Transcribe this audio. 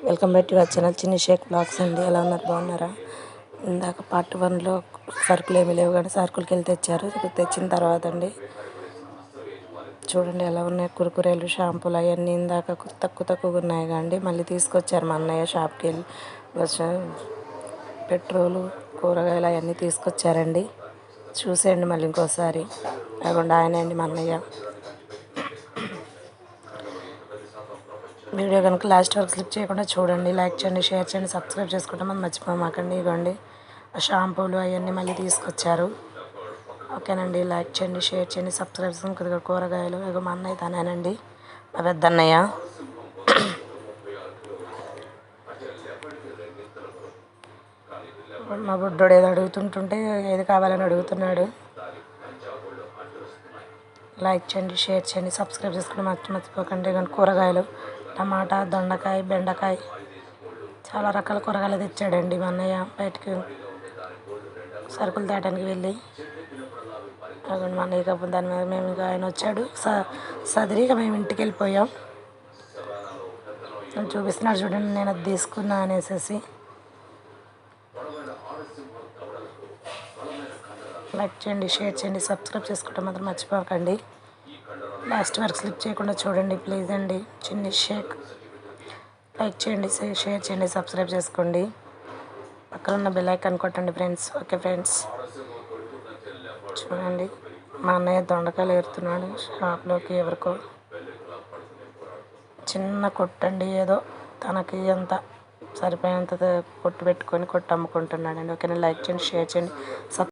Welcome back to our channel చిన్ని Sheikh blogs అండి. ఎలా ఉన్నారు, బాగున్నారా? ఇందాక పార్ట్ 1లో సరుకులు ఏమీ లేవు కానీ సరుకులకి వెళ్ళి తెచ్చారు. తెచ్చిన తర్వాత అండి చూడండి ఎలా ఉన్నాయి కురుకురేలు, షాంపూలు అవన్నీ ఇందాక తక్కువగా ఉన్నాయి కానీ మళ్ళీ తీసుకొచ్చారు మా అన్నయ్య షాప్కి వెళ్ళి. పెట్రోలు, కూరగాయలు అవన్నీ తీసుకొచ్చారండి. చూసేయండి మళ్ళీ ఇంకోసారి. అదిగోండి ఆయన అండి మా అన్నయ్య. వీడియో కనుక లాస్ట్ వరకు స్లిప్ చేయకుండా చూడండి. లైక్ చేయండి, షేర్ చేయండి, సబ్స్క్రైబ్ చేసుకుంటాం మనం మర్చిపోమాకండి. ఇవ్వండి షాంపూలు అవన్నీ మళ్ళీ తీసుకొచ్చారు. ఓకేనండి, లైక్ చేయండి, షేర్ చేయండి, సబ్స్క్రైబ్ చేసుకుని కొద్దిగా కూరగాయలు. ఇక మా అన్నయ్య తనేనండి, మా పెద్ద అన్నయ్య. మా బుడ్డోడు ఏదో అడుగుతుంటుంటే ఏది కావాలని అడుగుతున్నాడు. లైక్ చేయండి, షేర్ చేయండి, సబ్స్క్రైబ్ చేసుకుని మర్చిపోకండి. కానీ కూరగాయలు టమాటా, దొండకాయ, బెండకాయ చాలా రకాల కూరగాయలు తెచ్చాడండి మా అన్నయ్య. బయటికి సరుకులు తేయడానికి వెళ్ళి అక్కడ మా అన్నయ్య కప్పు దాని మీద మేము ఇక ఆయన వచ్చాడు సదిరిగా మేము ఇంటికి వెళ్ళిపోయాం. చూపిస్తున్నాడు చూడండి, నేను అది తీసుకున్నా అనేసి. లైక్ చేయండి, షేర్ చేయండి, సబ్స్క్రైబ్ చేసుకుంటే మాత్రం మర్చిపోకండి. లాస్ట్ వరకు స్లిప్ చేయకుండా చూడండి ప్లీజ్ అండి. చిన్ని షేక్. లైక్ చేయండి, షేర్ చేయండి, సబ్స్క్రైబ్ చేసుకోండి. పక్కన ఉన్న బెల్ ఐకాన్ కొట్టండి ఫ్రెండ్స్. ఓకే ఫ్రెండ్స్, చూడండి మా అన్నయ్య దొండకాయలు ఏరుతున్నాడు షాప్లోకి. ఎవరికో చిన్న కొట్టండి, ఏదో తనకి ఎంత సరిపోయేంత కొట్టు పెట్టుకొని కొట్టు అమ్ముకుంటున్నాడండి. ఓకేనా, లైక్ చేయండి, షేర్ చేయండి,